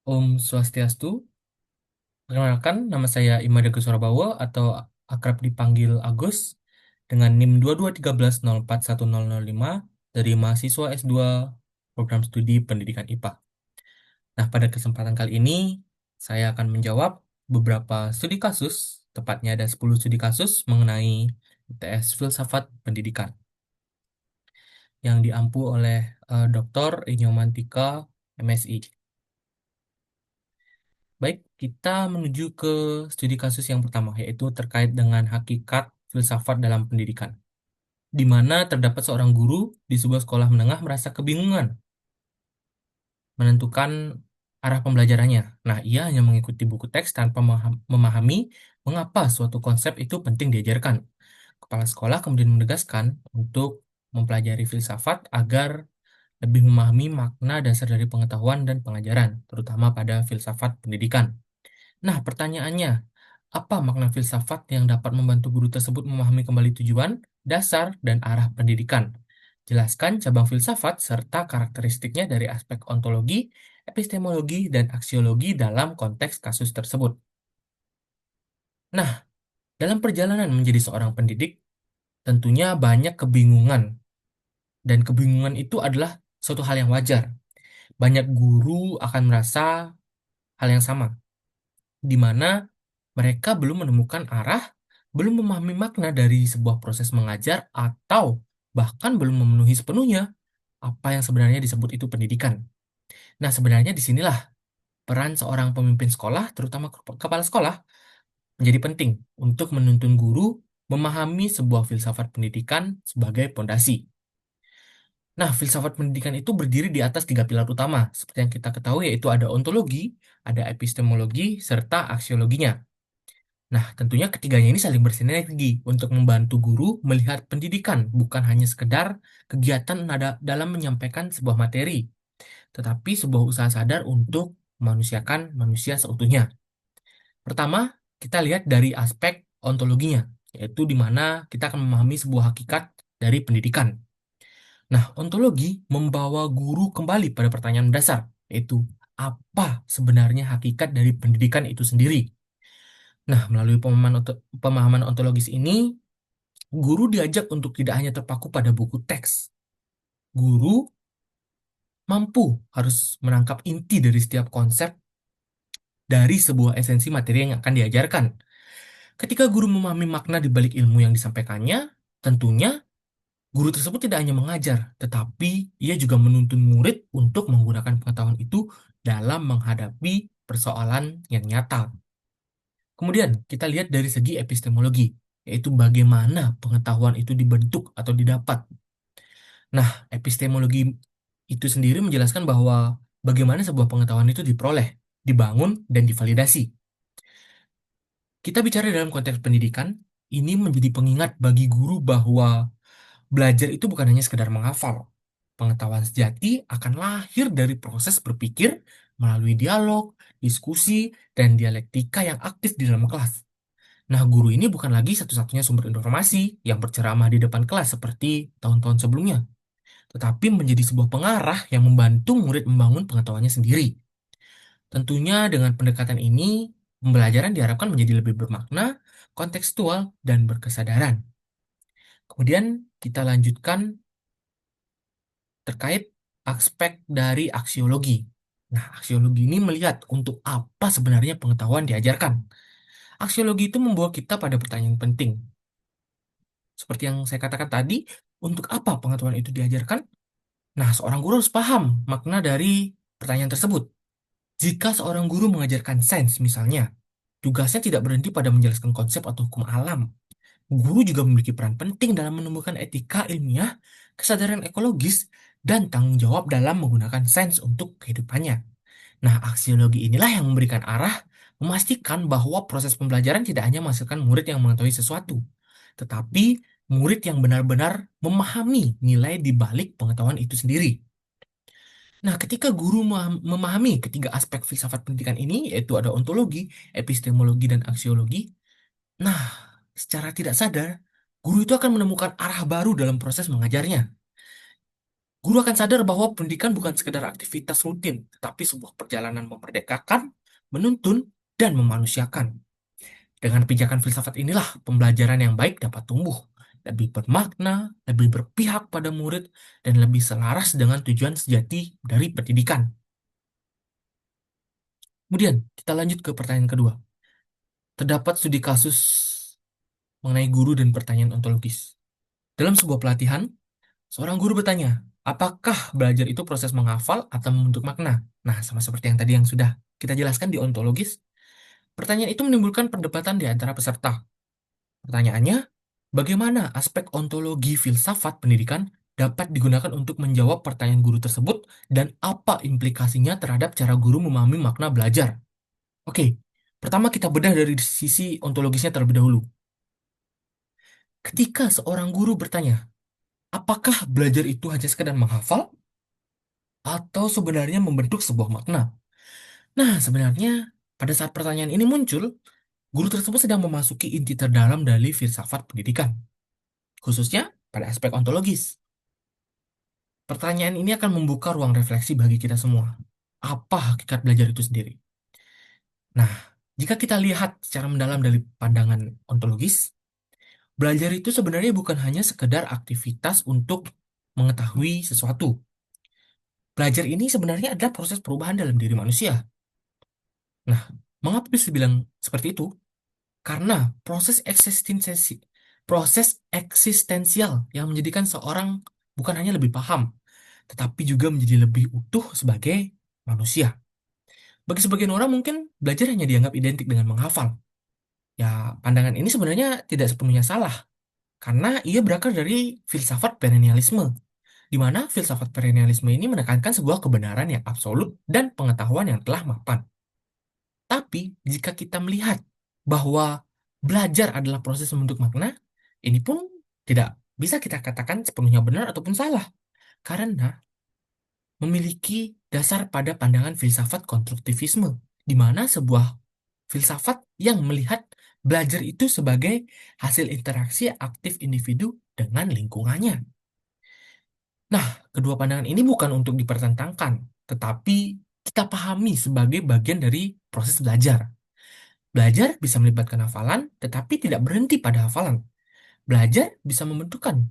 Om Swastiastu, perkenalkan nama saya Imade Surabawo atau akrab dipanggil Agus dengan NIM 2213041005 dari mahasiswa S2 Program Studi Pendidikan IPA. Nah, pada kesempatan kali ini saya akan menjawab beberapa studi kasus, tepatnya ada 10 studi kasus mengenai ITS Filsafat Pendidikan yang diampu oleh Dr. Inyomantika MSI. Baik, kita menuju ke studi kasus yang pertama, yaitu terkait dengan hakikat filsafat dalam pendidikan, di mana terdapat seorang guru di sebuah sekolah menengah merasa kebingungan menentukan arah pembelajarannya. Nah, ia hanya mengikuti buku teks tanpa memahami mengapa suatu konsep itu penting diajarkan. Kepala sekolah kemudian menegaskan untuk mempelajari filsafat agar lebih memahami makna dasar dari pengetahuan dan pengajaran, terutama pada filsafat pendidikan. Nah, pertanyaannya, apa makna filsafat yang dapat membantu guru tersebut memahami kembali tujuan, dasar, dan arah pendidikan? Jelaskan cabang filsafat serta karakteristiknya dari aspek ontologi, epistemologi, dan aksiologi dalam konteks kasus tersebut. Nah, dalam perjalanan menjadi seorang pendidik, tentunya banyak kebingungan, dan kebingungan itu adalah suatu hal yang wajar. Banyak guru akan merasa hal yang sama, di mana mereka belum menemukan arah, belum memahami makna dari sebuah proses mengajar, atau bahkan belum memenuhi sepenuhnya apa yang sebenarnya disebut itu pendidikan. Nah, sebenarnya disinilah peran seorang pemimpin sekolah, terutama kepala sekolah, menjadi penting untuk menuntun guru memahami sebuah filsafat pendidikan sebagai pondasi. Nah, filsafat pendidikan itu berdiri di atas tiga pilar utama, seperti yang kita ketahui, yaitu ada ontologi, ada epistemologi, serta aksiologinya. Nah, tentunya ketiganya ini saling bersinergi untuk membantu guru melihat pendidikan bukan hanya sekedar kegiatan dalam menyampaikan sebuah materi, tetapi sebuah usaha sadar untuk memanusiakan manusia seutuhnya. Pertama, kita lihat dari aspek ontologinya, yaitu di mana kita akan memahami sebuah hakikat dari pendidikan. Nah, ontologi membawa guru kembali pada pertanyaan dasar, yaitu apa sebenarnya hakikat dari pendidikan itu sendiri. Nah, melalui pemahaman ontologis ini, guru diajak untuk tidak hanya terpaku pada buku teks. Guru mampu harus menangkap inti dari setiap konsep dari sebuah esensi materi yang akan diajarkan. Ketika guru memahami makna di balik ilmu yang disampaikannya, tentunya guru tersebut tidak hanya mengajar, tetapi ia juga menuntun murid untuk menggunakan pengetahuan itu dalam menghadapi persoalan yang nyata. Kemudian, kita lihat dari segi epistemologi, yaitu bagaimana pengetahuan itu dibentuk atau didapat. Nah, epistemologi itu sendiri menjelaskan bahwa bagaimana sebuah pengetahuan itu diperoleh, dibangun, dan divalidasi. Kita bicara dalam konteks pendidikan, ini menjadi pengingat bagi guru bahwa belajar itu bukan hanya sekedar menghafal. Pengetahuan sejati akan lahir dari proses berpikir melalui dialog, diskusi, dan dialektika yang aktif di dalam kelas. Nah, guru ini bukan lagi satu-satunya sumber informasi yang berceramah di depan kelas seperti tahun-tahun sebelumnya, tetapi menjadi sebuah pengarah yang membantu murid membangun pengetahuannya sendiri. Tentunya dengan pendekatan ini, pembelajaran diharapkan menjadi lebih bermakna, kontekstual, dan berkesadaran. Kemudian kita lanjutkan terkait aspek dari aksiologi. Nah, aksiologi ini melihat untuk apa sebenarnya pengetahuan diajarkan. Aksiologi itu membawa kita pada pertanyaan penting. Seperti yang saya katakan tadi, untuk apa pengetahuan itu diajarkan? Nah, seorang guru harus paham makna dari pertanyaan tersebut. Jika seorang guru mengajarkan sains misalnya, tugasnya tidak berhenti pada menjelaskan konsep atau hukum alam. Guru juga memiliki peran penting dalam menumbuhkan etika ilmiah, kesadaran ekologis, dan tanggung jawab dalam menggunakan sains untuk kehidupannya. Nah, aksiologi inilah yang memberikan arah, memastikan bahwa proses pembelajaran tidak hanya menghasilkan murid yang mengetahui sesuatu, tetapi murid yang benar-benar memahami nilai di balik pengetahuan itu sendiri. Nah, ketika guru memahami ketiga aspek filsafat pendidikan ini, yaitu ada ontologi, epistemologi, dan aksiologi, nah, secara tidak sadar, guru itu akan menemukan arah baru dalam proses mengajarnya. Guru akan sadar bahwa pendidikan bukan sekedar aktivitas rutin, tetapi sebuah perjalanan memerdekakan, menuntun, dan memanusiakan. Dengan pijakan filsafat inilah pembelajaran yang baik dapat tumbuh, lebih bermakna, lebih berpihak pada murid, dan lebih selaras dengan tujuan sejati dari pendidikan. Kemudian, kita lanjut ke pertanyaan kedua. Terdapat studi kasus mengenai guru dan pertanyaan ontologis. Dalam sebuah pelatihan, seorang guru bertanya, apakah belajar itu proses menghafal atau membentuk makna? Nah, sama seperti yang tadi yang sudah kita jelaskan di ontologis, pertanyaan itu menimbulkan perdebatan di antara peserta. Pertanyaannya, bagaimana aspek ontologi filsafat pendidikan dapat digunakan untuk menjawab pertanyaan guru tersebut dan apa implikasinya terhadap cara guru memahami makna belajar? Oke, pertama kita bedah dari sisi ontologisnya terlebih dahulu. Ketika seorang guru bertanya, apakah belajar itu hanya sekedar menghafal atau sebenarnya membentuk sebuah makna? Nah, sebenarnya pada saat pertanyaan ini muncul, guru tersebut sedang memasuki inti terdalam dari filsafat pendidikan, khususnya pada aspek ontologis. Pertanyaan ini akan membuka ruang refleksi bagi kita semua. Apa hakikat belajar itu sendiri? Nah, jika kita lihat secara mendalam dari pandangan ontologis, belajar itu sebenarnya bukan hanya sekedar aktivitas untuk mengetahui sesuatu. Belajar ini sebenarnya adalah proses perubahan dalam diri manusia. Nah, mengapa bisa bilang seperti itu? Karena proses eksistensial yang menjadikan seorang bukan hanya lebih paham, tetapi juga menjadi lebih utuh sebagai manusia. Bagi sebagian orang mungkin belajar hanya dianggap identik dengan menghafal. Ya, pandangan ini sebenarnya tidak sepenuhnya salah, karena ia berakar dari filsafat perennialisme, di mana filsafat perennialisme ini menekankan sebuah kebenaran yang absolut dan pengetahuan yang telah mapan. Tapi, jika kita melihat bahwa belajar adalah proses membentuk makna, ini pun tidak bisa kita katakan sepenuhnya benar ataupun salah, karena memiliki dasar pada pandangan filsafat konstruktivisme, di mana sebuah filsafat yang melihat belajar itu sebagai hasil interaksi aktif individu dengan lingkungannya. Nah, kedua pandangan ini bukan untuk dipertentangkan, tetapi kita pahami sebagai bagian dari proses belajar. Belajar bisa melibatkan hafalan, tetapi tidak berhenti pada hafalan. Belajar bisa pembentukan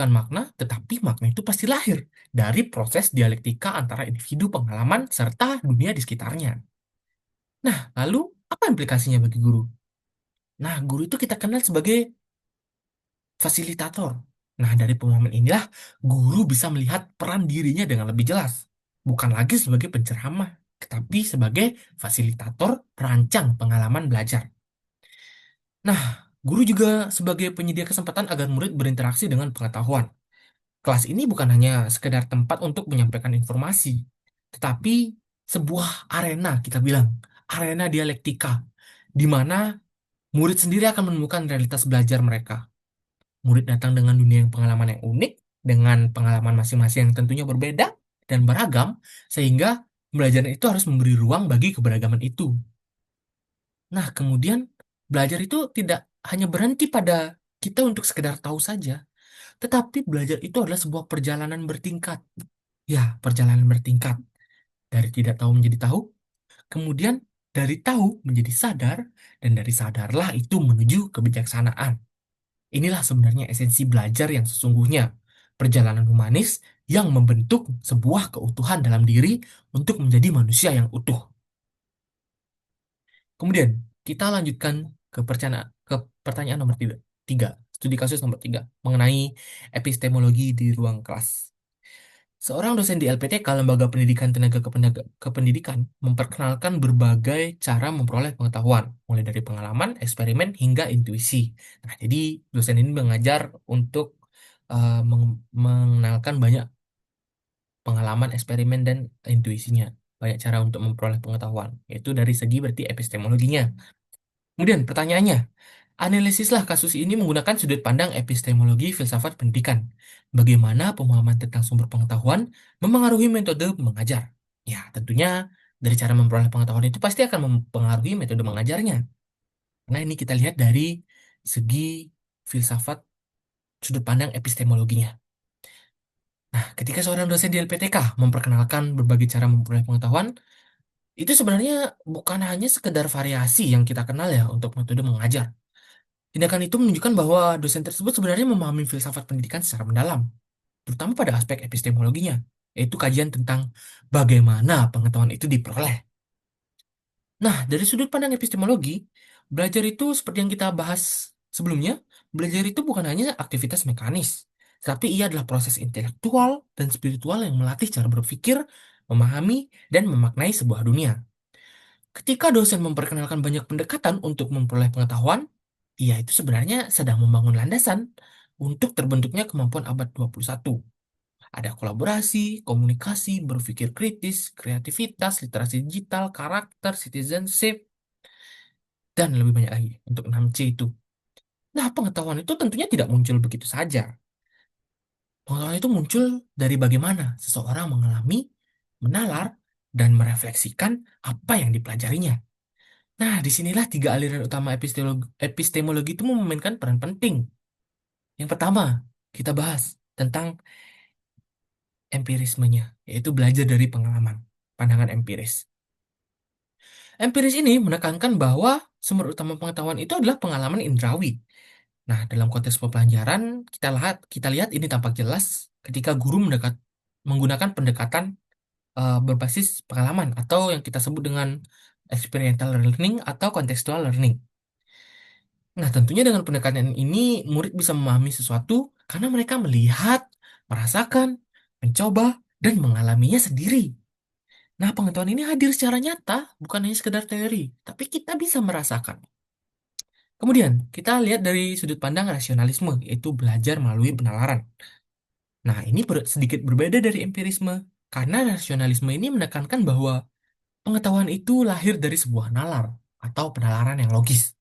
makna, tetapi makna itu pasti lahir dari proses dialektika antara individu, pengalaman, serta dunia di sekitarnya. Nah, lalu apa implikasinya bagi guru? Nah, guru itu kita kenal sebagai fasilitator. Nah, dari pemahaman inilah guru bisa melihat peran dirinya dengan lebih jelas. Bukan lagi sebagai penceramah, tetapi sebagai fasilitator perancang pengalaman belajar. Nah, guru juga sebagai penyedia kesempatan agar murid berinteraksi dengan pengetahuan. Kelas ini bukan hanya sekedar tempat untuk menyampaikan informasi, tetapi sebuah arena, kita bilang, arena dialektika, di mana murid sendiri akan menemukan realitas belajar mereka. Murid datang dengan dunia yang pengalaman yang unik, dengan pengalaman masing-masing yang tentunya berbeda dan beragam, sehingga belajar itu harus memberi ruang bagi keberagaman itu. Nah, kemudian belajar itu tidak hanya berhenti pada kita untuk sekedar tahu saja, tetapi belajar itu adalah sebuah perjalanan bertingkat. Ya, perjalanan bertingkat. Dari tidak tahu menjadi tahu, kemudian dari tahu menjadi sadar, dan dari sadarlah itu menuju kebijaksanaan. Inilah sebenarnya esensi belajar yang sesungguhnya. Perjalanan humanis yang membentuk sebuah keutuhan dalam diri untuk menjadi manusia yang utuh. Kemudian, kita lanjutkan ke pertanyaan nomor tiga, studi kasus nomor tiga, mengenai epistemologi di ruang kelas. Seorang dosen di LPTK, Lembaga Pendidikan Tenaga Kependidikan, memperkenalkan berbagai cara memperoleh pengetahuan, mulai dari pengalaman, eksperimen, hingga intuisi. Nah, jadi dosen ini mengajar untuk mengenalkan banyak pengalaman, eksperimen, dan intuisinya. Banyak cara untuk memperoleh pengetahuan, yaitu dari segi berarti epistemologinya. Kemudian pertanyaannya, analisislah kasus ini menggunakan sudut pandang epistemologi filsafat pendidikan. Bagaimana pemahaman tentang sumber pengetahuan memengaruhi metode mengajar? Ya, tentunya dari cara memperoleh pengetahuan itu pasti akan mempengaruhi metode mengajarnya. Nah, ini kita lihat dari segi filsafat sudut pandang epistemologinya. Nah, ketika seorang dosen di LPTK memperkenalkan berbagai cara memperoleh pengetahuan, itu sebenarnya bukan hanya sekedar variasi yang kita kenal ya untuk metode mengajar. Tindakan itu menunjukkan bahwa dosen tersebut sebenarnya memahami filsafat pendidikan secara mendalam, terutama pada aspek epistemologinya, yaitu kajian tentang bagaimana pengetahuan itu diperoleh. Nah, dari sudut pandang epistemologi, belajar itu seperti yang kita bahas sebelumnya, belajar itu bukan hanya aktivitas mekanis, tapi ia adalah proses intelektual dan spiritual yang melatih cara berpikir, memahami, dan memaknai sebuah dunia. Ketika dosen memperkenalkan banyak pendekatan untuk memperoleh pengetahuan, ia itu sebenarnya sedang membangun landasan untuk terbentuknya kemampuan abad 21. Ada kolaborasi, komunikasi, berpikir kritis, kreativitas, literasi digital, karakter, citizenship, dan lebih banyak lagi untuk 6C itu. Nah, pengetahuan itu tentunya tidak muncul begitu saja. Pengetahuan itu muncul dari bagaimana seseorang mengalami, menalar, dan merefleksikan apa yang dipelajarinya. Nah, disinilah tiga aliran utama epistemologi itu memainkan peran penting. Yang pertama, kita bahas tentang empirismenya, yaitu belajar dari pengalaman, pandangan empiris. Empiris ini menekankan bahwa sumber utama pengetahuan itu adalah pengalaman indrawi. Nah, dalam konteks pembelajaran, kita lihat ini tampak jelas ketika guru menggunakan pendekatan berbasis pengalaman atau yang kita sebut dengan experiential learning atau contextual learning. Nah, tentunya dengan pendekatan ini, murid bisa memahami sesuatu karena mereka melihat, merasakan, mencoba, dan mengalaminya sendiri. Nah, pengetahuan ini hadir secara nyata, bukan hanya sekedar teori, tapi kita bisa merasakan. Kemudian, kita lihat dari sudut pandang rasionalisme, yaitu belajar melalui penalaran. Nah, ini sedikit berbeda dari empirisme, karena rasionalisme ini menekankan bahwa pengetahuan itu lahir dari sebuah nalar atau penalaran yang logis.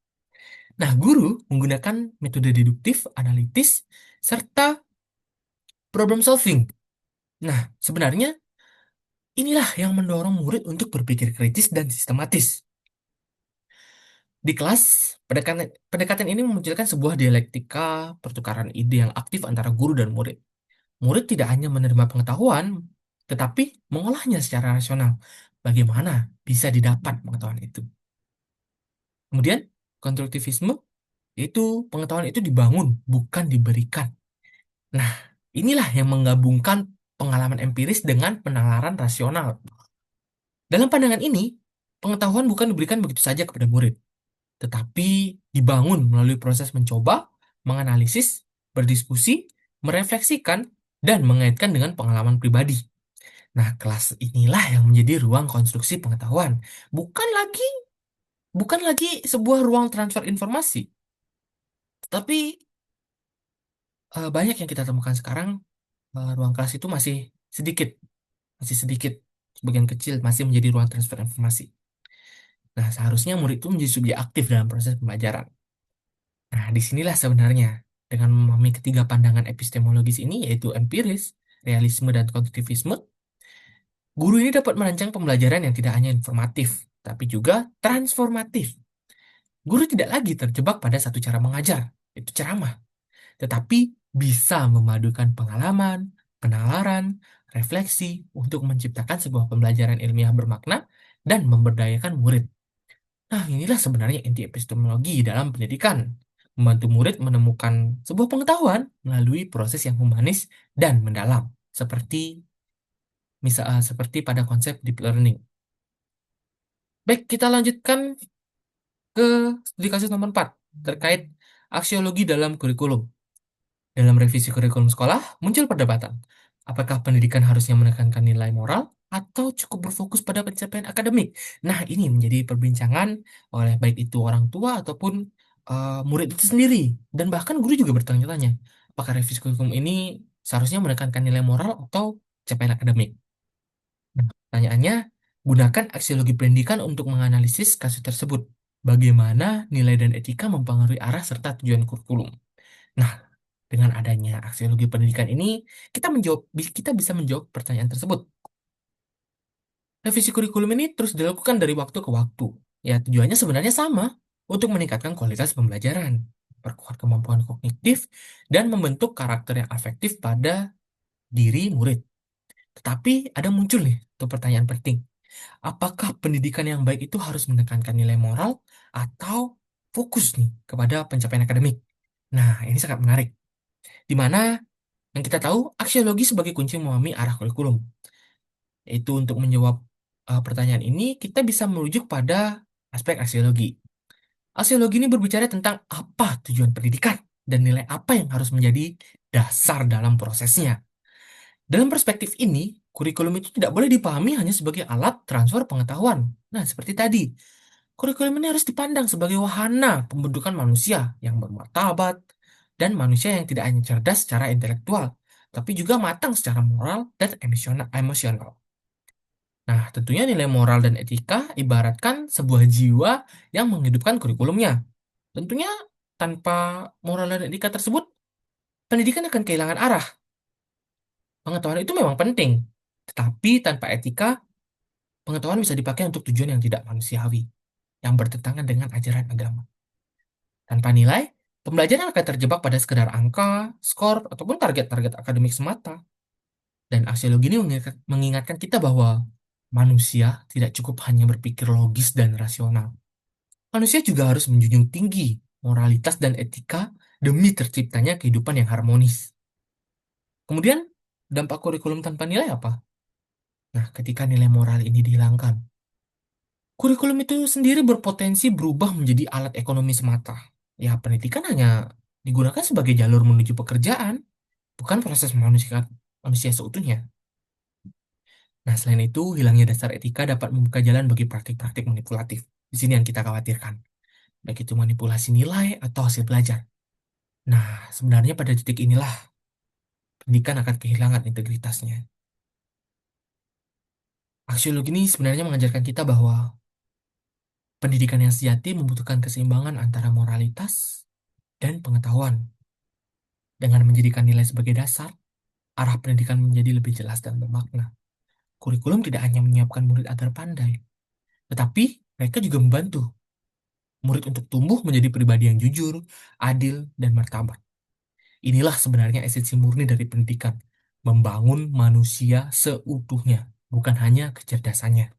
Nah, guru menggunakan metode deduktif, analitis, serta problem solving. Nah, sebenarnya inilah yang mendorong murid untuk berpikir kritis dan sistematis. Di kelas, pendekatan ini memunculkan sebuah dialektika pertukaran ide yang aktif antara guru dan murid. Murid tidak hanya menerima pengetahuan, tetapi mengolahnya secara rasional. Bagaimana bisa didapat pengetahuan itu? Kemudian, konstruktivisme, yaitu pengetahuan itu dibangun, bukan diberikan. Nah, inilah yang menggabungkan pengalaman empiris dengan penalaran rasional. Dalam pandangan ini, pengetahuan bukan diberikan begitu saja kepada murid, tetapi dibangun melalui proses mencoba, menganalisis, berdiskusi, merefleksikan, dan mengaitkan dengan pengalaman pribadi. Nah, kelas inilah yang menjadi ruang konstruksi pengetahuan, bukan lagi bukan lagi sebuah ruang transfer informasi, tetapi banyak yang kita temukan sekarang, ruang kelas itu masih sedikit, sebagian kecil masih menjadi ruang transfer informasi. Nah, seharusnya murid itu menjadi subjek aktif dalam proses pembelajaran. Nah, disinilah sebenarnya dengan memahami ketiga pandangan epistemologis ini, yaitu empiris, realisme, dan konstruktivisme, guru ini dapat merancang pembelajaran yang tidak hanya informatif, tapi juga transformatif. Guru tidak lagi terjebak pada satu cara mengajar, itu ceramah, tetapi bisa memadukan pengalaman, penalaran, refleksi untuk menciptakan sebuah pembelajaran ilmiah bermakna dan memberdayakan murid. Nah, inilah sebenarnya inti epistemologi dalam pendidikan. Membantu murid menemukan sebuah pengetahuan melalui proses yang humanis dan mendalam, seperti pada konsep deep learning. Baik, kita lanjutkan ke studi kasus nomor 4 terkait aksiologi dalam kurikulum. Dalam revisi kurikulum sekolah, muncul perdebatan. Apakah pendidikan harusnya menekankan nilai moral atau cukup berfokus pada pencapaian akademik? Nah, ini menjadi perbincangan oleh baik itu orang tua ataupun murid itu sendiri. Dan bahkan guru juga bertanya-tanya, apakah revisi kurikulum ini seharusnya menekankan nilai moral atau capaian akademik? Nah, pertanyaannya, gunakan aksiologi pendidikan untuk menganalisis kasus tersebut. Bagaimana nilai dan etika mempengaruhi arah serta tujuan kurikulum? Nah, dengan adanya aksiologi pendidikan ini, kita bisa menjawab pertanyaan tersebut. Revisi kurikulum ini terus dilakukan dari waktu ke waktu. Ya, tujuannya sebenarnya sama, untuk meningkatkan kualitas pembelajaran, perkuat kemampuan kognitif, dan membentuk karakter yang afektif pada diri murid. Tetapi ada muncul nih tuh pertanyaan penting. Apakah pendidikan yang baik itu harus menekankan nilai moral atau fokus nih kepada pencapaian akademik? Nah, ini sangat menarik. Di mana yang kita tahu aksiologi sebagai kunci memahami arah kurikulum. Yaitu untuk menjawab pertanyaan ini, kita bisa merujuk pada aspek aksiologi. Aksiologi ini berbicara tentang apa tujuan pendidikan dan nilai apa yang harus menjadi dasar dalam prosesnya. Dalam perspektif ini, kurikulum itu tidak boleh dipahami hanya sebagai alat transfer pengetahuan. Nah, seperti tadi, kurikulum ini harus dipandang sebagai wahana pembentukan manusia yang bermartabat dan manusia yang tidak hanya cerdas secara intelektual, tapi juga matang secara moral dan emosional. Nah, tentunya nilai moral dan etika ibaratkan sebuah jiwa yang menghidupkan kurikulumnya. Tentunya tanpa moral dan etika tersebut, pendidikan akan kehilangan arah. Pengetahuan itu memang penting, tetapi tanpa etika, pengetahuan bisa dipakai untuk tujuan yang tidak manusiawi, yang bertentangan dengan ajaran agama. Tanpa nilai, pembelajaran akan terjebak pada sekedar angka, skor, ataupun target-target akademik semata. Dan aksiologi ini mengingatkan kita bahwa manusia tidak cukup hanya berpikir logis dan rasional. Manusia juga harus menjunjung tinggi moralitas dan etika demi terciptanya kehidupan yang harmonis. Kemudian, dampak kurikulum tanpa nilai apa? Nah, ketika nilai moral ini dihilangkan, kurikulum itu sendiri berpotensi berubah menjadi alat ekonomi semata. Ya, pendidikan hanya digunakan sebagai jalur menuju pekerjaan, bukan proses manusia seutuhnya. Nah, selain itu, hilangnya dasar etika dapat membuka jalan bagi praktik-praktik manipulatif. Di sini yang kita khawatirkan, baik itu manipulasi nilai atau hasil belajar. Nah, sebenarnya pada titik inilah pendidikan akan kehilangan integritasnya. Aksiologi ini sebenarnya mengajarkan kita bahwa pendidikan yang sejati membutuhkan keseimbangan antara moralitas dan pengetahuan. Dengan menjadikan nilai sebagai dasar, arah pendidikan menjadi lebih jelas dan bermakna. Kurikulum tidak hanya menyiapkan murid agar pandai, tetapi mereka juga membantu murid untuk tumbuh menjadi pribadi yang jujur, adil, dan martabat. Inilah sebenarnya esensi murni dari pendidikan, membangun manusia seutuhnya, bukan hanya kecerdasannya.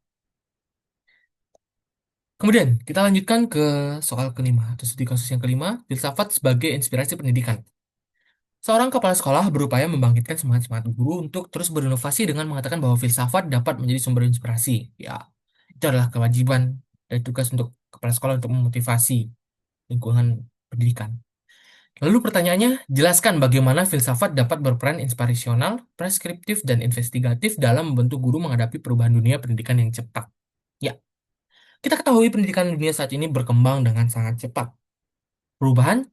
Kemudian, kita lanjutkan ke soal kelima, atau studi kasus yang kelima, filsafat sebagai inspirasi pendidikan. Seorang kepala sekolah berupaya membangkitkan semangat-semangat guru untuk terus berinovasi dengan mengatakan bahwa filsafat dapat menjadi sumber inspirasi. Ya, itu adalah kewajiban dan tugas untuk kepala sekolah untuk memotivasi lingkungan pendidikan. Lalu pertanyaannya, jelaskan bagaimana filsafat dapat berperan inspirasional, preskriptif, dan investigatif dalam membantu guru menghadapi perubahan dunia pendidikan yang cepat. Ya, kita ketahui pendidikan dunia saat ini berkembang dengan sangat cepat. Perubahan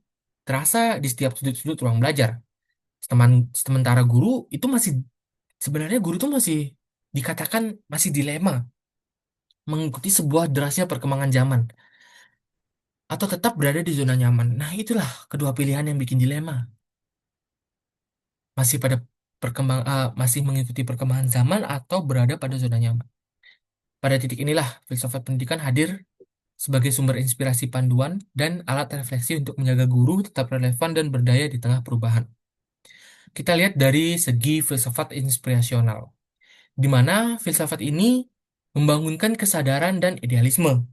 terasa di setiap sudut-sudut ruang belajar. Sementara guru itu masih, sebenarnya guru itu masih dikatakan masih dilema mengikuti sebuah derasnya perkembangan zaman atau tetap berada di zona nyaman. Nah, itulah kedua pilihan yang bikin dilema. Masih pada masih mengikuti perkembangan zaman atau berada pada zona nyaman. Pada titik inilah filsafat pendidikan hadir sebagai sumber inspirasi panduan dan alat refleksi untuk menjaga guru tetap relevan dan berdaya di tengah perubahan. Kita lihat dari segi filsafat inspirasional, di mana filsafat ini membangunkan kesadaran dan idealisme,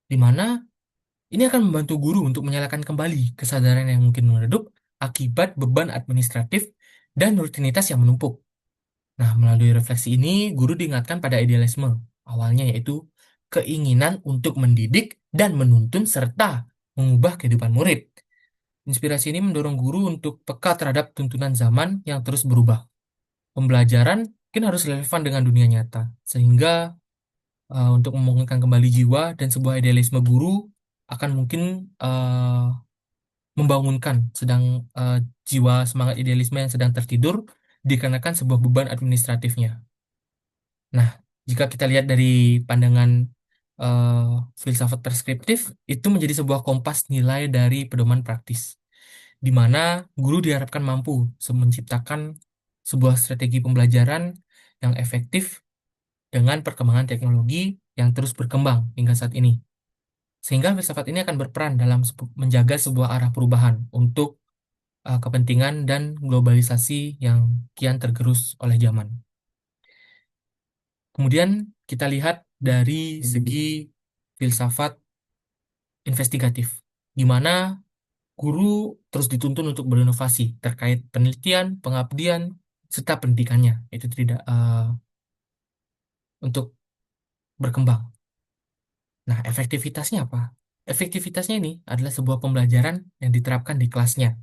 di mana ini akan membantu guru untuk menyalakan kembali kesadaran yang mungkin meredup akibat beban administratif dan rutinitas yang menumpuk. Nah, melalui refleksi ini, guru diingatkan pada idealisme awalnya, yaitu keinginan untuk mendidik dan menuntun serta mengubah kehidupan murid. Inspirasi ini mendorong guru untuk peka terhadap tuntunan zaman yang terus berubah. Pembelajaran mungkin harus relevan dengan dunia nyata, sehingga untuk membangunkan kembali jiwa dan sebuah idealisme guru akan mungkin membangunkan sedang eh, jiwa semangat idealisme yang sedang tertidur dikarenakan sebuah beban administratifnya. Nah, jika kita lihat dari pandangan eh, filsafat preskriptif, itu menjadi sebuah kompas nilai dari pedoman praktis, di mana guru diharapkan mampu menciptakan sebuah strategi pembelajaran yang efektif dengan perkembangan teknologi yang terus berkembang hingga saat ini. Sehingga filsafat ini akan berperan dalam menjaga sebuah arah perubahan untuk kepentingan dan globalisasi yang kian tergerus oleh zaman. Kemudian kita lihat dari segi filsafat investigatif, di mana guru terus dituntun untuk berinovasi terkait penelitian, pengabdian, serta pendidikannya. Itu tidak untuk berkembang. Nah, efektivitasnya apa? Efektivitasnya ini adalah sebuah pembelajaran yang diterapkan di kelasnya.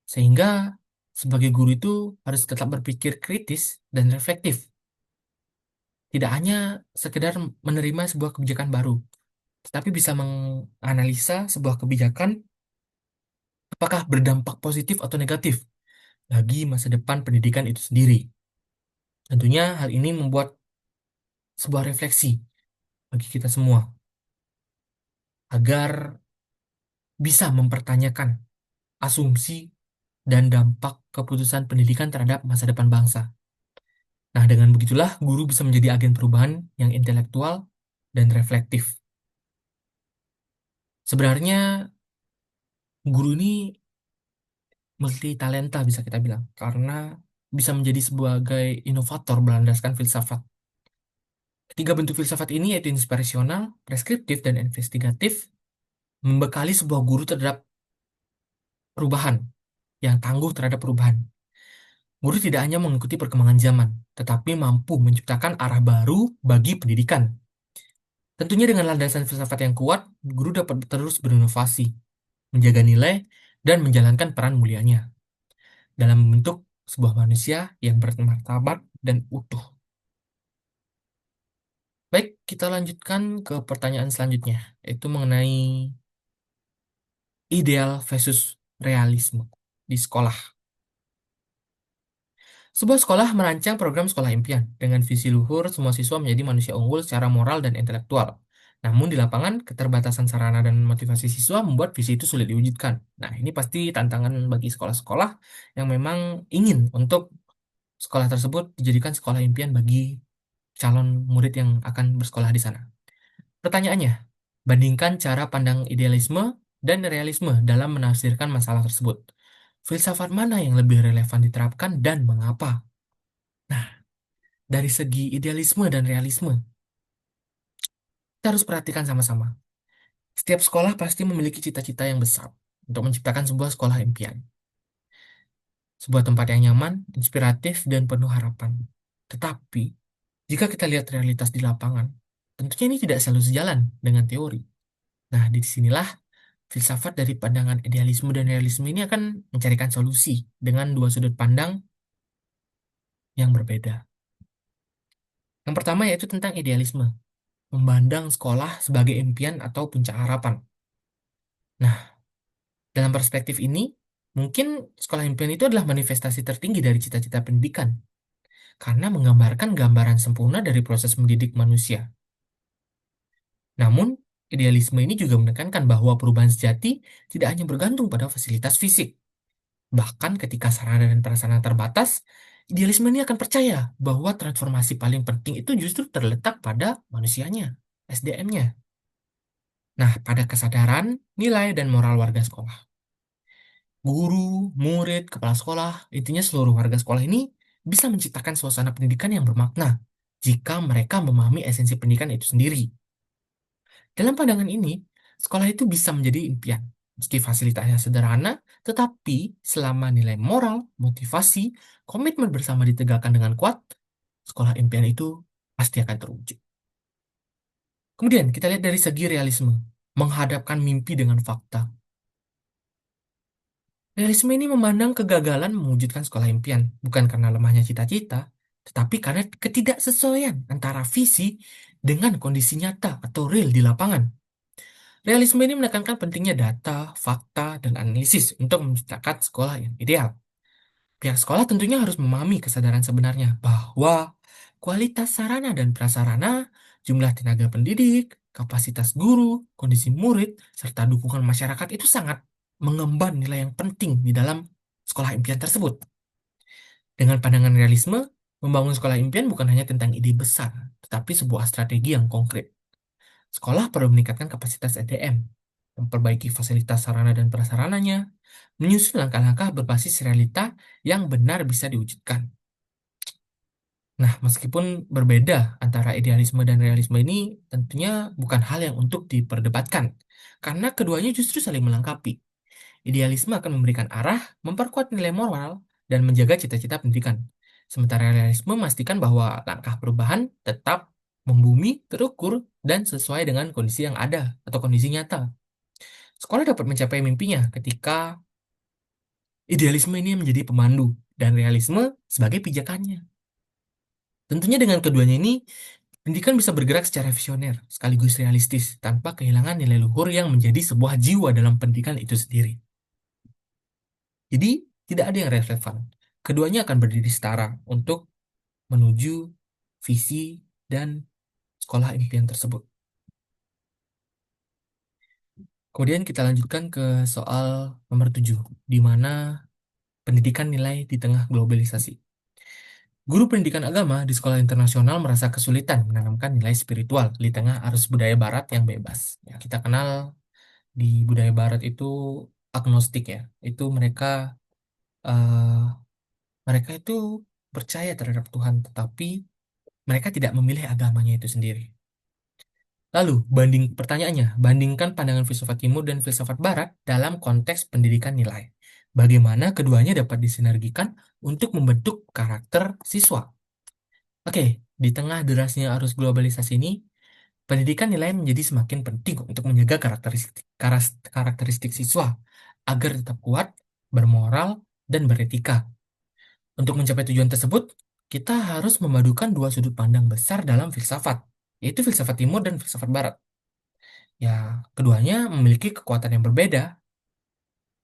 Sehingga sebagai guru itu harus tetap berpikir kritis dan reflektif. Tidak hanya sekedar menerima sebuah kebijakan baru, tetapi bisa menganalisa sebuah kebijakan apakah berdampak positif atau negatif bagi masa depan pendidikan itu sendiri. Tentunya hal ini membuat sebuah refleksi bagi kita semua agar bisa mempertanyakan asumsi dan dampak keputusan pendidikan terhadap masa depan bangsa. Nah, dengan begitulah guru bisa menjadi agen perubahan yang intelektual dan reflektif. Sebenarnya guru ini multi talenta bisa kita bilang karena bisa menjadi sebagai inovator berlandaskan filsafat. Ketiga bentuk filsafat ini yaitu inspirasional, preskriptif, dan investigatif membekali sebuah guru terhadap perubahan yang tangguh terhadap perubahan. Guru tidak hanya mengikuti perkembangan zaman, tetapi mampu menciptakan arah baru bagi pendidikan. Tentunya dengan landasan filsafat yang kuat, guru dapat terus berinovasi, menjaga nilai, dan menjalankan peran mulianya dalam membentuk sebuah manusia yang bermartabat dan utuh. Baik, kita lanjutkan ke pertanyaan selanjutnya, yaitu mengenai ideal versus realisme di sekolah. Sebuah sekolah merancang program sekolah impian dengan visi luhur semua siswa menjadi manusia unggul secara moral dan intelektual. Namun di lapangan, keterbatasan sarana dan motivasi siswa membuat visi itu sulit diwujudkan. Nah, ini pasti tantangan bagi sekolah-sekolah yang memang ingin untuk sekolah tersebut dijadikan sekolah impian bagi calon murid yang akan bersekolah di sana. Pertanyaannya, bandingkan cara pandang idealisme dan realisme dalam menafsirkan masalah tersebut. Filsafat mana yang lebih relevan diterapkan dan mengapa? Nah, dari segi idealisme dan realisme, kita harus perhatikan sama-sama. Setiap sekolah pasti memiliki cita-cita yang besar untuk menciptakan sebuah sekolah impian. Sebuah tempat yang nyaman, inspiratif, dan penuh harapan. Tetapi, jika kita lihat realitas di lapangan, tentunya ini tidak selalu sejalan dengan teori. Nah, di sinilah filsafat dari pandangan idealisme dan realisme ini akan mencarikan solusi dengan dua sudut pandang yang berbeda. Yang pertama yaitu tentang idealisme, memandang sekolah sebagai impian atau puncak harapan. Nah, dalam perspektif ini, mungkin sekolah impian itu adalah manifestasi tertinggi dari cita-cita pendidikan, karena menggambarkan gambaran sempurna dari proses mendidik manusia. Namun, idealisme ini juga menekankan bahwa perubahan sejati tidak hanya bergantung pada fasilitas fisik. Bahkan ketika sarana dan prasarana terbatas, idealisme ini akan percaya bahwa transformasi paling penting itu justru terletak pada manusianya, SDM-nya. Nah, pada kesadaran, nilai, dan moral warga sekolah. Guru, murid, kepala sekolah, intinya seluruh warga sekolah ini bisa menciptakan suasana pendidikan yang bermakna jika mereka memahami esensi pendidikan itu sendiri. Dalam pandangan ini, sekolah itu bisa menjadi impian. Meski fasilitasnya sederhana, tetapi selama nilai moral, motivasi, komitmen bersama ditegakkan dengan kuat, sekolah impian itu pasti akan terwujud. Kemudian kita lihat dari segi realisme, menghadapkan mimpi dengan fakta. Realisme ini memandang kegagalan mewujudkan sekolah impian, bukan karena lemahnya cita-cita, tetapi karena ketidaksesuaian antara visi dengan kondisi nyata atau real di lapangan. Realisme ini menekankan pentingnya data, fakta, dan analisis untuk menciptakan sekolah yang ideal. Pihak sekolah tentunya harus memahami kesadaran sebenarnya bahwa kualitas sarana dan prasarana, jumlah tenaga pendidik, kapasitas guru, kondisi murid, serta dukungan masyarakat itu sangat mengemban nilai yang penting di dalam sekolah impian tersebut. Dengan pandangan realisme, membangun sekolah impian bukan hanya tentang ide besar, tetapi sebuah strategi yang konkret. Sekolah perlu meningkatkan kapasitas SDM, memperbaiki fasilitas sarana dan prasarananya, menyusun langkah-langkah berbasis realita yang benar bisa diwujudkan. Nah, meskipun berbeda antara idealisme dan realisme ini tentunya bukan hal yang untuk diperdebatkan, karena keduanya justru saling melengkapi. Idealisme akan memberikan arah, memperkuat nilai moral, dan menjaga cita-cita pendidikan. Sementara realisme memastikan bahwa langkah perubahan tetap membumi, terukur, dan sesuai dengan kondisi yang ada atau kondisi nyata. Sekolah dapat mencapai mimpinya ketika idealisme ini menjadi pemandu dan realisme sebagai pijakannya. Tentunya dengan keduanya ini, pendidikan bisa bergerak secara visioner, sekaligus realistis, tanpa kehilangan nilai luhur yang menjadi sebuah jiwa dalam pendidikan itu sendiri. Jadi, tidak ada yang relevan. Keduanya akan berdiri setara untuk menuju visi dan sekolah impian tersebut. Kemudian kita lanjutkan ke soal nomor 7, di mana pendidikan nilai di tengah globalisasi. Guru pendidikan agama di sekolah internasional merasa kesulitan menanamkan nilai spiritual di tengah arus budaya barat yang bebas. Ya, kita kenal di budaya barat itu agnostik ya. Itu eh, mereka itu percaya terhadap Tuhan, tetapi mereka tidak memilih agamanya itu sendiri. Lalu, pertanyaannya, bandingkan pandangan filsafat timur dan filsafat barat dalam konteks pendidikan nilai. Bagaimana keduanya dapat disinergikan untuk membentuk karakter siswa? Oke, di tengah derasnya arus globalisasi ini, pendidikan nilai menjadi semakin penting untuk menjaga karakteristik siswa agar tetap kuat, bermoral, dan beretika. Untuk mencapai tujuan tersebut, kita harus memadukan dua sudut pandang besar dalam filsafat, yaitu filsafat timur dan filsafat barat. Ya, keduanya memiliki kekuatan yang berbeda,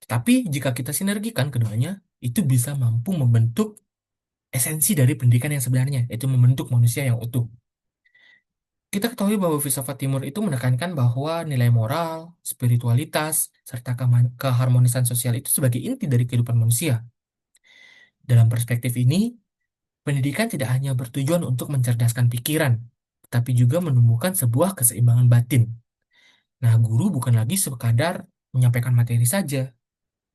tetapi jika kita sinergikan keduanya, itu bisa mampu membentuk esensi dari pendidikan yang sebenarnya, yaitu membentuk manusia yang utuh. Kita ketahui bahwa filsafat timur itu menekankan bahwa nilai moral, spiritualitas, serta keharmonisan sosial itu sebagai inti dari kehidupan manusia. Dalam perspektif ini, pendidikan tidak hanya bertujuan untuk mencerdaskan pikiran, tapi juga menumbuhkan sebuah keseimbangan batin. Nah, guru bukan lagi sekadar menyampaikan materi saja,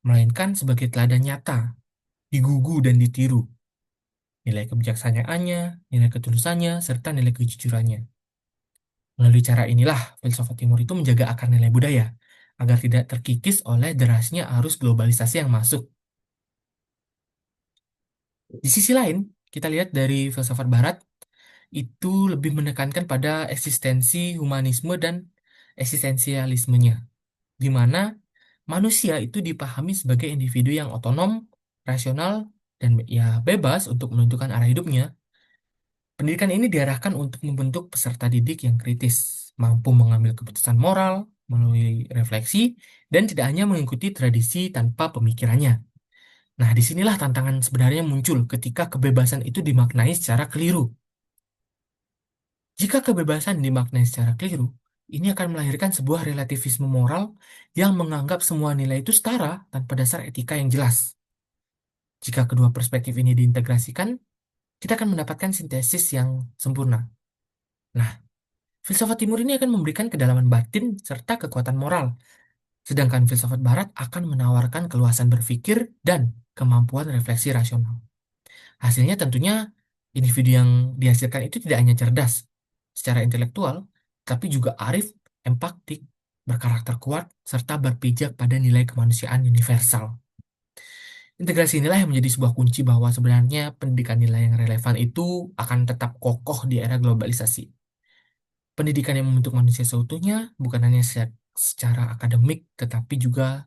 melainkan sebagai teladan nyata, digugu dan ditiru. Nilai kebijaksanaannya, nilai ketulusannya, serta nilai kejujurannya. Melalui cara inilah, filsafat timur itu menjaga akar nilai budaya, agar tidak terkikis oleh derasnya arus globalisasi yang masuk. Di sisi lain, kita lihat dari filsafat barat, itu lebih menekankan pada eksistensi humanisme dan eksistensialismenya, di mana manusia itu dipahami sebagai individu yang otonom, rasional, dan ya bebas untuk menentukan arah hidupnya. Pendidikan ini diarahkan untuk membentuk peserta didik yang kritis, mampu mengambil keputusan moral melalui refleksi, dan tidak hanya mengikuti tradisi tanpa pemikirannya. Nah, disinilah tantangan sebenarnya muncul ketika kebebasan itu dimaknai secara keliru. Jika kebebasan dimaknai secara keliru, ini akan melahirkan sebuah relativisme moral yang menganggap semua nilai itu setara tanpa dasar etika yang jelas. Jika kedua perspektif ini diintegrasikan, kita akan mendapatkan sintesis yang sempurna. Nah, filsafat timur ini akan memberikan kedalaman batin serta kekuatan moral, sedangkan filsafat barat akan menawarkan keluasan berpikir dan kemampuan refleksi rasional. Hasilnya tentunya individu yang dihasilkan itu tidak hanya cerdas secara intelektual, tapi juga arif, empatik, berkarakter kuat, serta berpijak pada nilai kemanusiaan universal. Integrasi inilah yang menjadi sebuah kunci bahwa sebenarnya pendidikan nilai yang relevan itu akan tetap kokoh di era globalisasi. Pendidikan yang membentuk manusia seutuhnya bukan hanya secara akademik, tetapi juga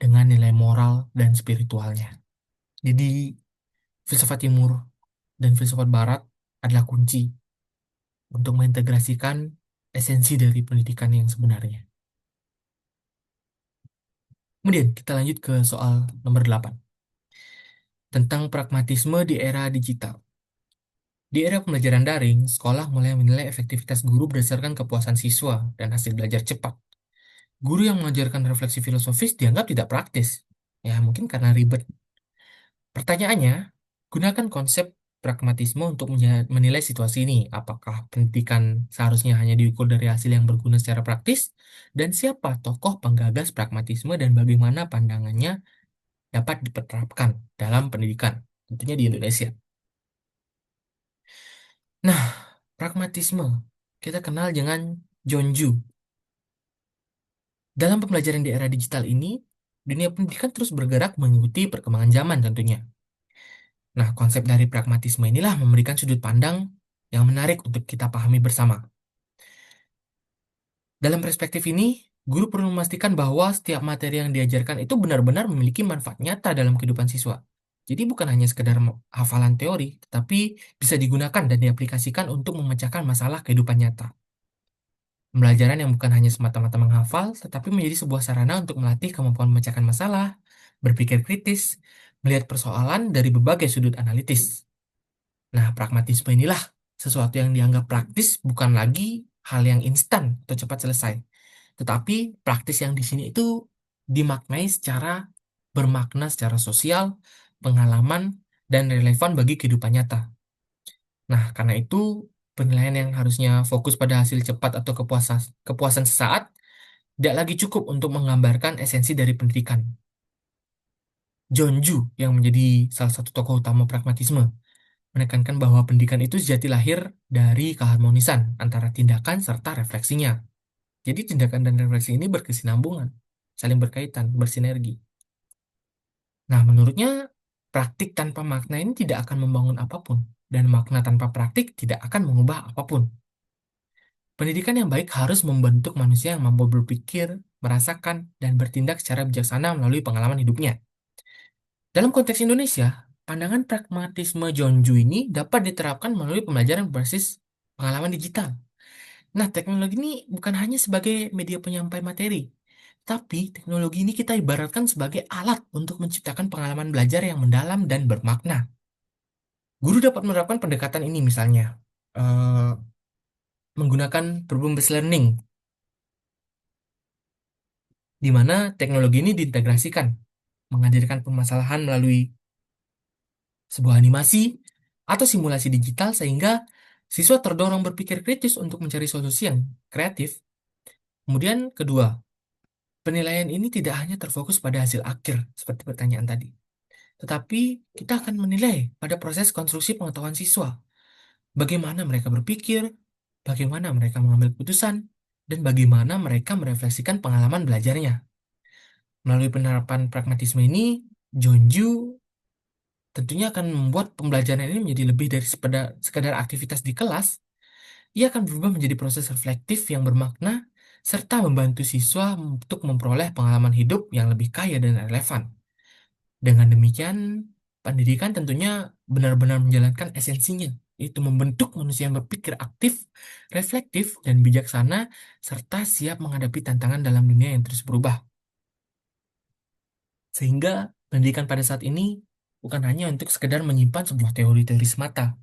dengan nilai moral dan spiritualnya. Jadi, filsafat timur dan filsafat barat adalah kunci untuk mengintegrasikan esensi dari pendidikan yang sebenarnya. Kemudian kita lanjut ke soal nomor 8, tentang pragmatisme di era digital. Di era pembelajaran daring, sekolah mulai menilai efektivitas guru berdasarkan kepuasan siswa dan hasil belajar cepat. Guru yang mengajarkan refleksi filosofis dianggap tidak praktis. Ya, mungkin karena ribet. Pertanyaannya, gunakan konsep pragmatisme untuk menilai situasi ini. Apakah pendidikan seharusnya hanya diukur dari hasil yang berguna secara praktis? Dan siapa tokoh penggagas pragmatisme dan bagaimana pandangannya dapat diterapkan dalam pendidikan, tentunya di Indonesia. Nah, pragmatisme kita kenal dengan Jonju. Dalam pembelajaran di era digital ini, dunia pendidikan terus bergerak mengikuti perkembangan zaman tentunya. Nah, konsep dari pragmatisme inilah memberikan sudut pandang yang menarik untuk kita pahami bersama. Dalam perspektif ini, guru perlu memastikan bahwa setiap materi yang diajarkan itu benar-benar memiliki manfaat nyata dalam kehidupan siswa. Jadi bukan hanya sekedar hafalan teori, tetapi bisa digunakan dan diaplikasikan untuk memecahkan masalah kehidupan nyata. Pembelajaran yang bukan hanya semata-mata menghafal, tetapi menjadi sebuah sarana untuk melatih kemampuan memecahkan masalah, berpikir kritis, melihat persoalan dari berbagai sudut analitis. Nah, pragmatisme inilah sesuatu yang dianggap praktis bukan lagi hal yang instan atau cepat selesai. Tetapi praktis yang di sini itu dimaknai secara bermakna secara sosial, pengalaman, dan relevan bagi kehidupan nyata. Nah, karena itu penilaian yang harusnya fokus pada hasil cepat atau kepuasan sesaat tidak lagi cukup untuk menggambarkan esensi dari pendidikan. John Ju yang menjadi salah satu tokoh utama pragmatisme menekankan bahwa pendidikan itu sejati lahir dari keharmonisan antara tindakan serta refleksinya. Jadi tindakan dan refleksi ini berkesinambungan, saling berkaitan, bersinergi. Nah, menurutnya praktik tanpa makna ini tidak akan membangun apapun, dan makna tanpa praktik tidak akan mengubah apapun. Pendidikan yang baik harus membentuk manusia yang mampu berpikir, merasakan, dan bertindak secara bijaksana melalui pengalaman hidupnya. Dalam konteks Indonesia, pandangan pragmatisme Jonju ini dapat diterapkan melalui pembelajaran berbasis pengalaman digital. Nah, teknologi ini bukan hanya sebagai media penyampai materi, tapi teknologi ini kita ibaratkan sebagai alat untuk menciptakan pengalaman belajar yang mendalam dan bermakna. Guru dapat menerapkan pendekatan ini misalnya menggunakan problem-based learning, di mana teknologi ini diintegrasikan, menghadirkan permasalahan melalui sebuah animasi atau simulasi digital sehingga siswa terdorong berpikir kritis untuk mencari solusi yang kreatif. Kemudian kedua, penilaian ini tidak hanya terfokus pada hasil akhir seperti pertanyaan tadi, tetapi kita akan menilai pada proses konstruksi pengetahuan siswa, bagaimana mereka berpikir, bagaimana mereka mengambil keputusan, dan bagaimana mereka merefleksikan pengalaman belajarnya. Melalui penerapan pragmatisme ini, Jonju tentunya akan membuat pembelajaran ini menjadi lebih dari sekadar aktivitas di kelas. Ia akan berubah menjadi proses reflektif yang bermakna, serta membantu siswa untuk memperoleh pengalaman hidup yang lebih kaya dan relevan. Dengan demikian, pendidikan tentunya benar-benar menjalankan esensinya, yaitu membentuk manusia yang berpikir aktif, reflektif, dan bijaksana, serta siap menghadapi tantangan dalam dunia yang terus berubah. Sehingga pendidikan pada saat ini bukan hanya untuk sekedar menyimpan sebuah teori-teori semata,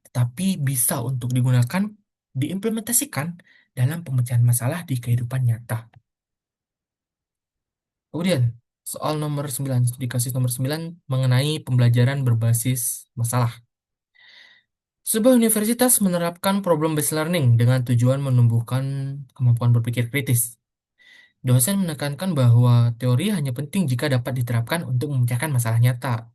tetapi bisa untuk digunakan, diimplementasikan dalam pemecahan masalah di kehidupan nyata. Kemudian, soal nomor 9, di kasus nomor 9 mengenai pembelajaran berbasis masalah. Sebuah universitas menerapkan problem-based learning dengan tujuan menumbuhkan kemampuan berpikir kritis. Dosen menekankan bahwa teori hanya penting jika dapat diterapkan untuk memecahkan masalah nyata.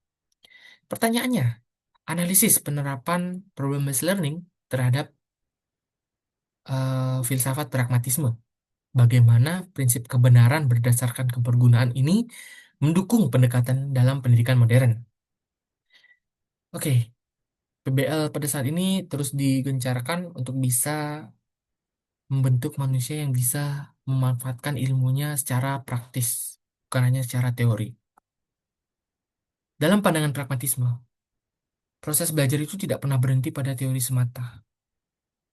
Pertanyaannya, analisis penerapan problem-based learning terhadap filsafat pragmatisme. Bagaimana prinsip kebenaran berdasarkan kepergunaan ini mendukung pendekatan dalam pendidikan modern. Oke, PBL pada saat ini terus digencarkan untuk bisa membentuk manusia yang bisa memanfaatkan ilmunya secara praktis, bukan hanya secara teori. Dalam pandangan pragmatisme, proses belajar itu tidak pernah berhenti pada teori semata.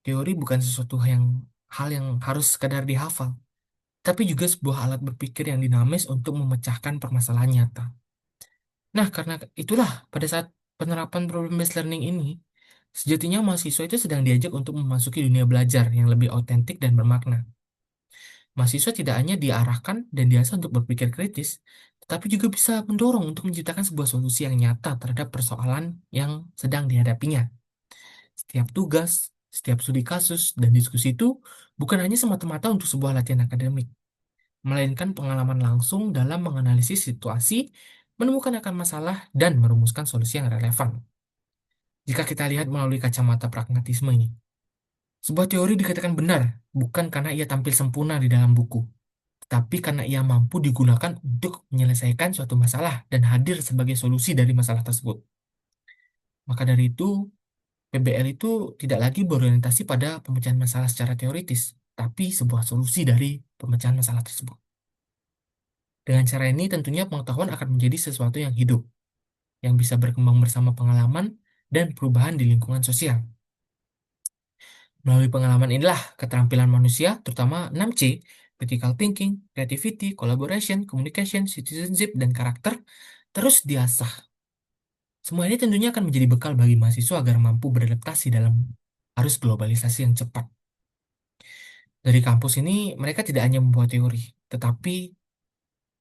Teori bukan sesuatu hal yang harus sekadar dihafal, tapi juga sebuah alat berpikir yang dinamis untuk memecahkan permasalahan nyata. Nah, karena itulah pada saat penerapan problem-based learning ini, sejatinya mahasiswa itu sedang diajak untuk memasuki dunia belajar yang lebih autentik dan bermakna. Mahasiswa tidak hanya diarahkan dan diasah untuk berpikir kritis, tetapi juga bisa mendorong untuk menciptakan sebuah solusi yang nyata terhadap persoalan yang sedang dihadapinya. Setiap tugas, setiap studi kasus, dan diskusi itu bukan hanya semata-mata untuk sebuah latihan akademik, melainkan pengalaman langsung dalam menganalisis situasi, menemukan akar masalah, dan merumuskan solusi yang relevan. Jika kita lihat melalui kacamata pragmatisme ini, sebuah teori dikatakan benar bukan karena ia tampil sempurna di dalam buku, tetapi karena ia mampu digunakan untuk menyelesaikan suatu masalah dan hadir sebagai solusi dari masalah tersebut. Maka dari itu, PBL itu tidak lagi berorientasi pada pemecahan masalah secara teoritis, tapi sebuah solusi dari pemecahan masalah tersebut. Dengan cara ini, tentunya pengetahuan akan menjadi sesuatu yang hidup, yang bisa berkembang bersama pengalaman dan perubahan di lingkungan sosial. Melalui pengalaman inilah keterampilan manusia, terutama 6C, critical thinking, creativity, collaboration, communication, citizenship, dan karakter, terus diasah. Semua ini tentunya akan menjadi bekal bagi mahasiswa agar mampu beradaptasi dalam arus globalisasi yang cepat. Dari kampus ini, mereka tidak hanya membuat teori, tetapi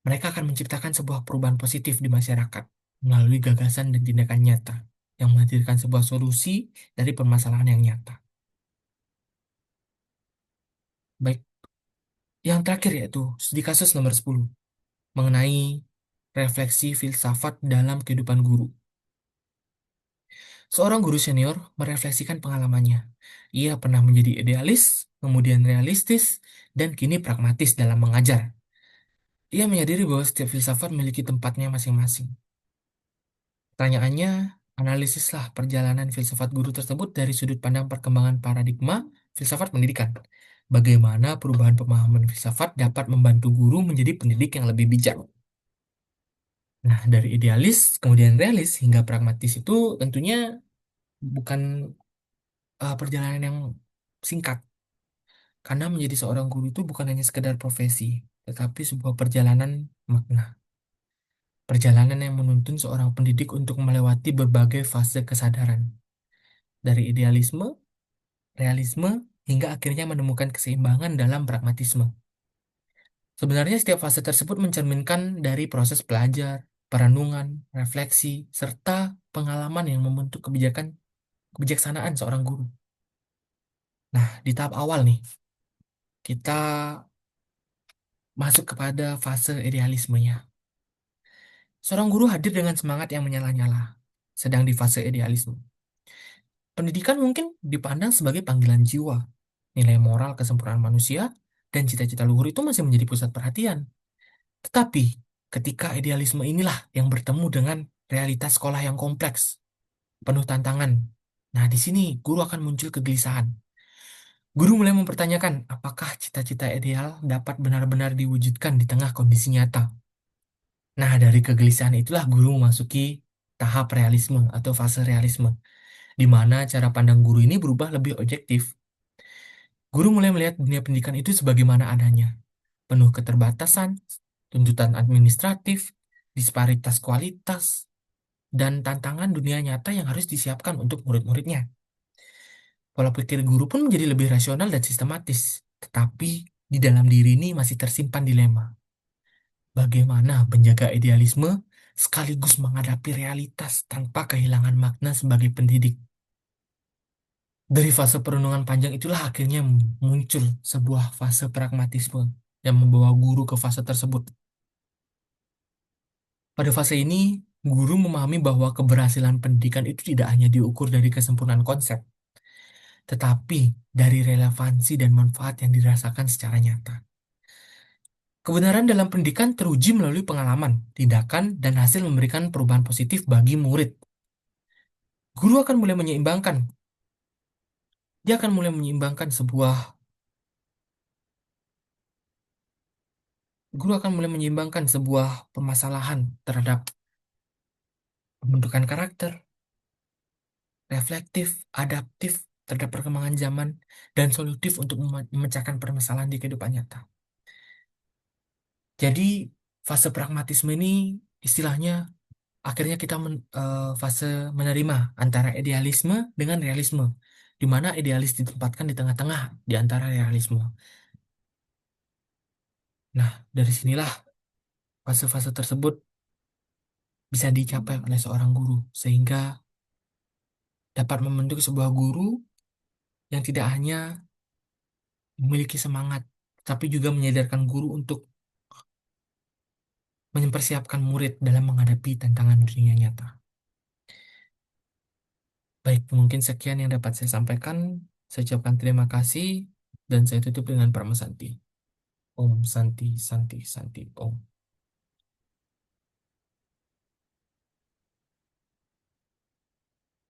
mereka akan menciptakan sebuah perubahan positif di masyarakat melalui gagasan dan tindakan nyata yang menghadirkan sebuah solusi dari permasalahan yang nyata. Baik, yang terakhir yaitu studi kasus nomor 10 mengenai refleksi filsafat dalam kehidupan guru. Seorang guru senior merefleksikan pengalamannya. Ia pernah menjadi idealis, kemudian realistis, dan kini pragmatis dalam mengajar. Ia menyadari bahwa setiap filsafat memiliki tempatnya masing-masing. Pertanyaannya, analisislah perjalanan filsafat guru tersebut dari sudut pandang perkembangan paradigma filsafat pendidikan. Bagaimana perubahan pemahaman filsafat dapat membantu guru menjadi pendidik yang lebih bijak. Nah, dari idealis, kemudian realis, hingga pragmatis itu tentunya bukan perjalanan yang singkat. Karena menjadi seorang guru itu bukan hanya sekedar profesi, tetapi sebuah perjalanan makna. Perjalanan yang menuntun seorang pendidik untuk melewati berbagai fase kesadaran. Dari idealisme, realisme, hingga akhirnya menemukan keseimbangan dalam pragmatisme. Sebenarnya setiap fase tersebut mencerminkan dari proses belajar, perenungan, refleksi, serta pengalaman yang membentuk kebijaksanaan seorang guru. Nah, di tahap awal nih, kita masuk kepada fase idealismenya. Seorang guru hadir dengan semangat yang menyala-nyala, sedang di fase idealisme. Pendidikan mungkin dipandang sebagai panggilan jiwa. Nilai moral kesempurnaan manusia dan cita-cita luhur itu masih menjadi pusat perhatian. Tetapi, ketika idealisme inilah yang bertemu dengan realitas sekolah yang kompleks, penuh tantangan. Nah, di sini guru akan muncul kegelisahan. Guru mulai mempertanyakan apakah cita-cita ideal dapat benar-benar diwujudkan di tengah kondisi nyata. Nah, dari kegelisahan itulah guru memasuki tahap realisme atau fase realisme, di mana cara pandang guru ini berubah lebih objektif. Guru mulai melihat dunia pendidikan itu sebagaimana adanya, penuh keterbatasan, tuntutan administratif, disparitas kualitas, dan tantangan dunia nyata yang harus disiapkan untuk murid-muridnya. Pola pikir guru pun menjadi lebih rasional dan sistematis, tetapi di dalam diri ini masih tersimpan dilema. Bagaimana menjaga idealisme sekaligus menghadapi realitas tanpa kehilangan makna sebagai pendidik. Dari fase perenungan panjang itulah akhirnya muncul sebuah fase pragmatisme yang membawa guru ke fase tersebut. Pada fase ini, guru memahami bahwa keberhasilan pendidikan itu tidak hanya diukur dari kesempurnaan konsep, tetapi dari relevansi dan manfaat yang dirasakan secara nyata. Kebenaran dalam pendidikan teruji melalui pengalaman, tindakan, dan hasil memberikan perubahan positif bagi murid. Guru akan mulai menyeimbangkan. Dia akan mulai menyeimbangkan sebuah Guru akan mulai menyeimbangkan sebuah permasalahan terhadap pembentukan karakter, reflektif, adaptif terhadap perkembangan zaman, dan solutif untuk memecahkan permasalahan di kehidupan nyata. Jadi, fase pragmatisme ini istilahnya akhirnya kita fase menerima antara idealisme dengan realisme, di mana idealis ditempatkan di tengah-tengah di antara realisme. Nah, dari sinilah Fase-fase tersebut bisa dicapai oleh seorang guru, sehingga dapat membentuk sebuah guru yang tidak hanya memiliki semangat, tapi juga menyadarkan guru untuk mempersiapkan murid dalam menghadapi tantangan dunia nyata. Baik, mungkin sekian yang dapat saya sampaikan. Saya ucapkan terima kasih, dan saya tutup dengan Parma Santi. Om Santi, Santi, Santi, Om.